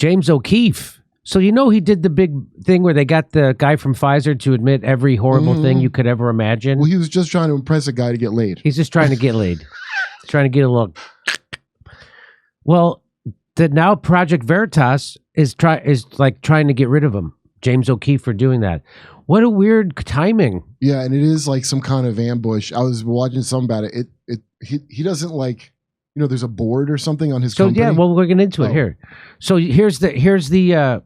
James O'Keefe. So you know he did the big thing where they got the guy from Pfizer to admit every horrible thing you could ever imagine. Well, he was just trying to impress a guy to get laid. He's just trying to get laid. He's trying to get a little. Well, now Project Veritas is trying to get rid of him. James O'Keefe for doing that. What a weird timing. Yeah, and it is like some kind of ambush. I was watching some about it. He doesn't like, there's a board or something on his company. Yeah, well, we're getting into it here. So here's the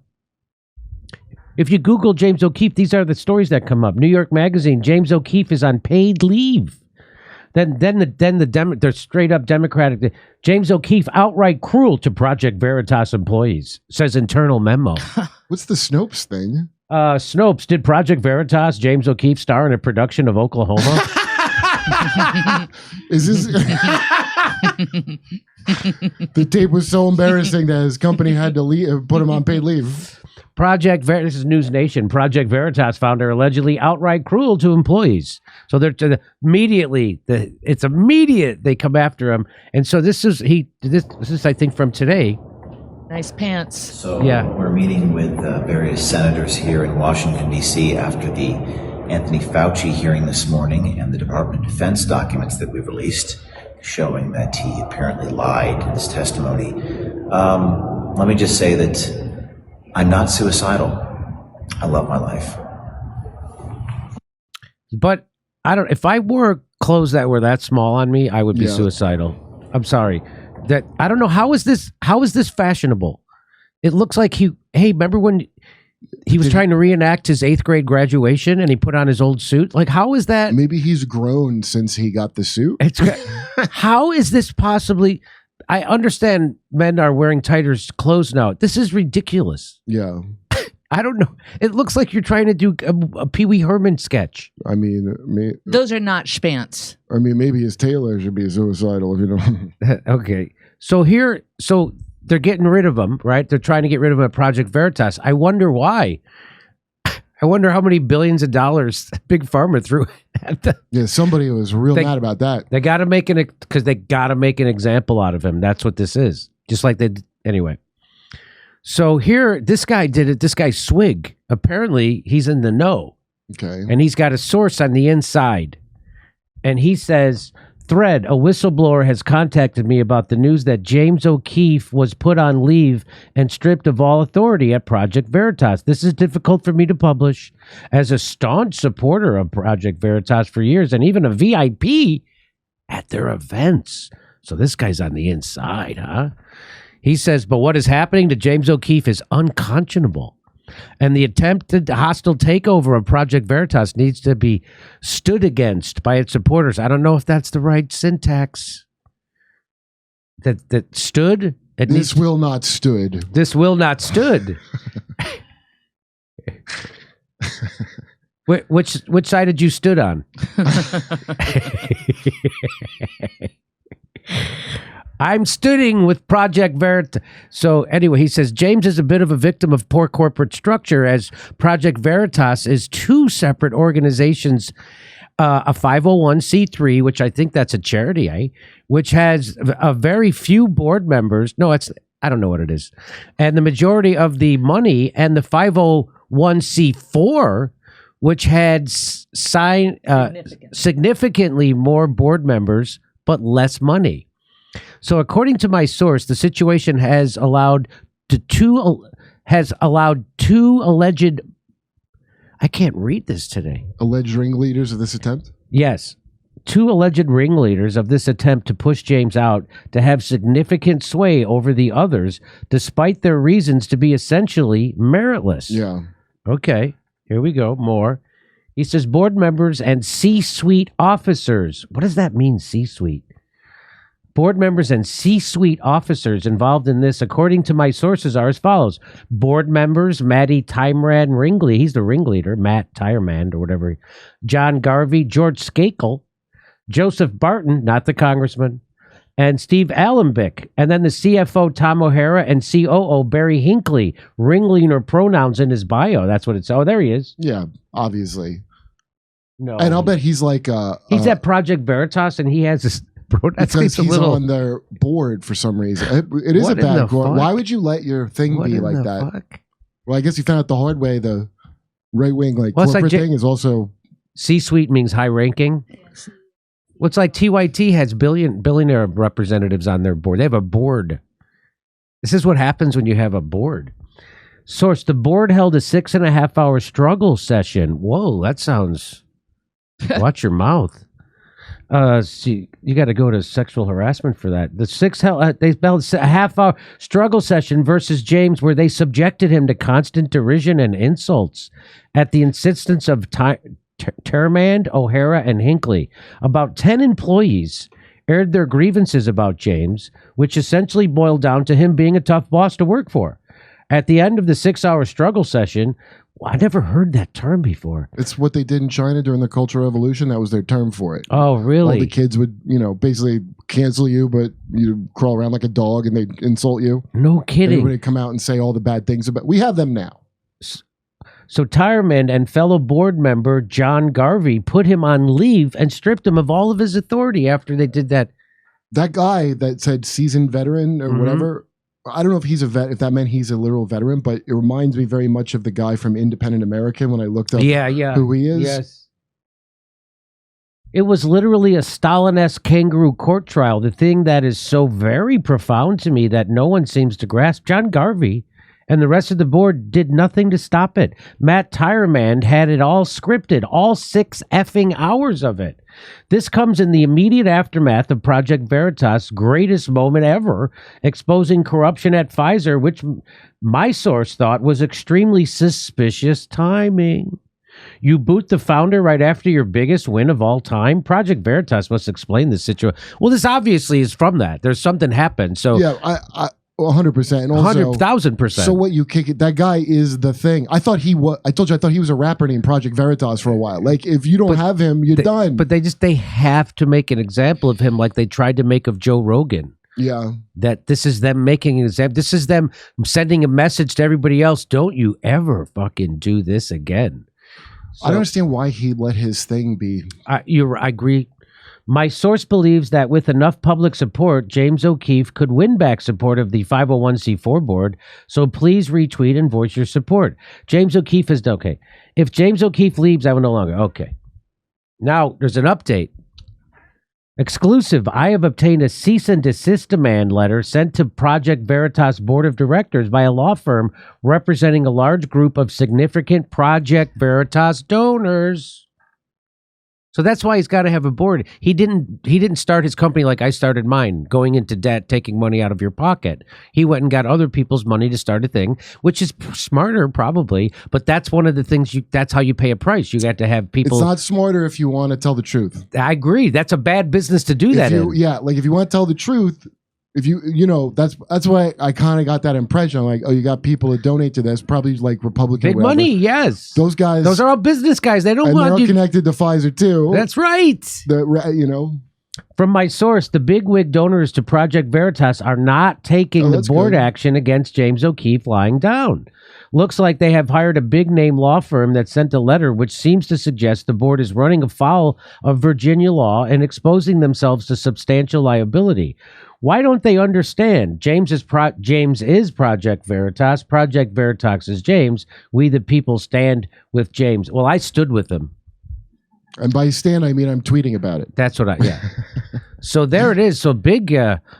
if you Google James O'Keefe, these are the stories that come up. New York Magazine, James O'Keefe is on paid leave. Then they're straight up Democratic. James O'Keefe outright cruel to Project Veritas employees, says internal memo. What's the Snopes thing? Snopes, did Project Veritas, James O'Keefe star in a production of Oklahoma? Is this the tape was so embarrassing that his company had to put him on paid leave? This is News Nation. Project Veritas founder allegedly outright cruel to employees. So they're it's immediate. They come after him, and so this is I think from today. Nice pants. So we're meeting with various senators here in Washington D.C. after the Anthony Fauci hearing this morning and the Department of Defense documents that we released showing that he apparently lied in his testimony. Let me just say that I'm not suicidal. I love my life. But if I wore clothes that were that small on me, I would be suicidal. I'm sorry. I don't know, how is this fashionable? It looks like remember when he was trying to reenact his 8th grade graduation and he put on his old suit? Like, how is that? Maybe he's grown since he got the suit. How is this possibly? I understand men are wearing tighter clothes now. This is ridiculous. Yeah. I don't know. It looks like you're trying to do a Pee Wee Herman sketch. I mean, those are not schpants. I mean, maybe his tailor should be suicidal, if you know. Okay. So they're getting rid of him, right? They're trying to get rid of him at Project Veritas. I wonder why. I wonder how many billions of dollars Big Pharma threw at them. Yeah, somebody was real mad about that. They got to make an example out of him. That's what this is. Just like anyway. So here, this guy did it. This guy Swig. Apparently, he's in the know. Okay. And he's got a source on the inside. And he says, Thread, a whistleblower has contacted me about the news that James O'Keefe was put on leave and stripped of all authority at Project Veritas. This is difficult for me to publish. As a staunch supporter of Project Veritas for years and even a VIP at their events. So this guy's on the inside, huh? He says, but what is happening to James O'Keefe is unconscionable. And the attempted hostile takeover of Project Veritas needs to be stood against by its supporters. I don't know if that's the right syntax. That stood? This will not stood. This will not stood. Which side did you stood on? I'm stooding with Project Veritas. So anyway, he says, James is a bit of a victim of poor corporate structure as Project Veritas is two separate organizations, a 501c3, which I think that's a charity, which has a very few board members. No, I don't know what it is. And the majority of the money, and the 501c4, which had significantly more board members, but less money. So according to my source, the situation has allowed two alleged, I can't read this today. Alleged ringleaders of this attempt? Yes. Two alleged ringleaders of this attempt to push James out to have significant sway over the others, despite their reasons to be essentially meritless. Yeah. Okay. Here we go. More. He says board members and C-suite officers. What does that mean, C-suite? Board members and C-suite officers involved in this, according to my sources, are as follows. Board members, Matty Tyran Ringley, he's the ringleader, Matt Tyerman or whatever. John Garvey, George Skakel, Joseph Barton, not the congressman, and Steve Alembic. And then the CFO, Tom O'Hara, and COO, Barry Hinckley. Ringleader pronouns in his bio. That's what it's. Oh, there he is. Yeah, obviously. No. And I'll bet he's like... he's at Project Veritas, and he has this... bro. That because seems a he's little. on their board for some reason. It is What a in the bad board. fuck? Why would you let your thing What be in like the that? fuck? Well, I guess you found out the hard way. The right wing Well, it's like corporate thing is also C-suite means high ranking. What's like TYT has billionaire representatives on their board. They have a board. This is what happens when you have a board. Source: the board held a 6.5-hour struggle session. Whoa, that sounds. Watch your mouth. See, you got to go to sexual harassment for that. They held a half-hour struggle session versus James, where they subjected him to constant derision and insults at the insistence of Termand, O'Hara, and Hinckley. About 10 employees aired their grievances about James, which essentially boiled down to him being a tough boss to work for. At the end of the 6-hour struggle session, I never heard that term before. it's what they did in China during the Cultural Revolution. That was their term for it. Oh, really? All the kids would, basically cancel you, but you crawl around like a dog and they'd insult you. No kidding. Everybody would come out and say all the bad things about. We have them now. So Tyreman and fellow board member John Garvey put him on leave and stripped him of all of his authority after they did that. That guy that said seasoned veteran or whatever, I don't know if he's a vet, if that meant he's a literal veteran, but it reminds me very much of the guy from Independent American when I looked up who he is. Yes. It was literally a Stalin-esque kangaroo court trial. The thing that is so very profound to me that no one seems to grasp, John Garvey and the rest of the board did nothing to stop it. Matt Tyreman had it all scripted, all 6 effing hours of it. This comes in the immediate aftermath of Project Veritas' greatest moment ever, exposing corruption at Pfizer, which my source thought was extremely suspicious timing. You boot the founder right after your biggest win of all time? Project Veritas must explain the situation. Well, this obviously is from that. There's something happened. So Yeah, I 100%. And also, 100,000%. so what you kick it? That guy is the thing. I thought he was. I told you I thought he was a rapper named Project Veritas for a while. Like if you don't have him, you're done. But they have to make an example of him, like they tried to make of Joe Rogan. Yeah. That this is them making an example. This is them sending a message to everybody else. Don't you ever fucking do this again. I don't understand why he let his thing be. I agree. My source believes that with enough public support, James O'Keefe could win back support of the 501c4 board. So please retweet and voice your support. James O'Keefe is okay. If James O'Keefe leaves, I will no longer. Okay. Now there's an update. Exclusive. I have obtained a cease and desist demand letter sent to Project Veritas board of directors by a law firm representing a large group of significant Project Veritas donors. So that's why he's got to have a board. He didn't start his company like I started mine, going into debt, taking money out of your pocket. He went and got other people's money to start a thing, which is smarter probably, but that's one of the things that's how you pay a price. You got to have people. It's not smarter if you want to tell the truth. I agree. That's a bad business to do that in. Yeah, like if you want to tell the truth, if that's why I kind of got that impression. I'm like, oh, you got people that donate to this, probably like Republican. Big money, yes. Those guys. Those are all business guys. They don't and want they're you. connected to Pfizer too. That's right. From my source, the bigwig donors to Project Veritas are not taking the board action against James O'Keefe lying down. Looks like they have hired a big-name law firm that sent a letter which seems to suggest the board is running afoul of Virginia law and exposing themselves to substantial liability. Why don't they understand? James is Project Veritas. Project Veritas is James. We the people stand with James. Well, I stood with him. And by stand, I mean I'm tweeting about it. That's what So there it is. So big.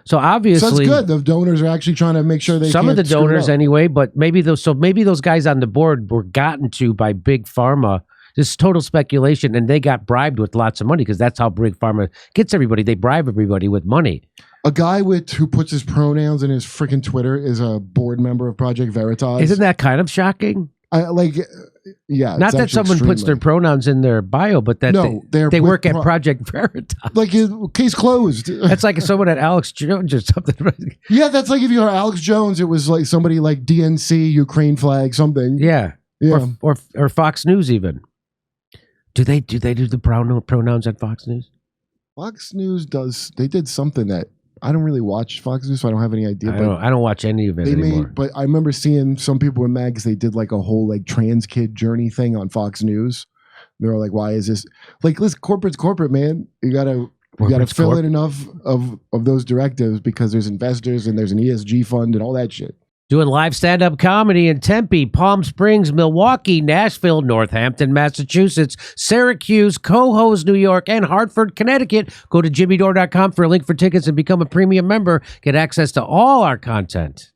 So obviously, so it's good. The donors are actually trying to make sure they. Some of the donors anyway, but maybe those guys on the board were gotten to by big pharma. This is total speculation, and they got bribed with lots of money because that's how big pharma gets everybody. They bribe everybody with money. A guy who puts his pronouns in his freaking Twitter is a board member of Project Veritas. Isn't that kind of shocking? Yeah. Not that someone puts their pronouns in their bio, but that they work at Project Veritas. Like case closed. That's like someone at Alex Jones or something. Yeah, that's like if you are Alex Jones, it was like somebody like DNC, Ukraine flag, something. Yeah. Or Fox News even. Do they do the pronouns at Fox News? Fox News they did something that I don't really watch Fox News, so I don't have any idea. I don't watch any of it anymore. But I remember seeing some people were mad because they did like a whole like trans kid journey thing on Fox News. They were like, "Why is this like? Listen, corporate's corporate, man. You gotta We got to fill in enough of those directives because there's investors and there's an ESG fund and all that shit. Doing live stand-up comedy in Tempe, Palm Springs, Milwaukee, Nashville, Northampton, Massachusetts, Syracuse, Cohoes, New York, and Hartford, Connecticut. Go to jimmydore.com for a link for tickets and become a premium member. Get access to all our content.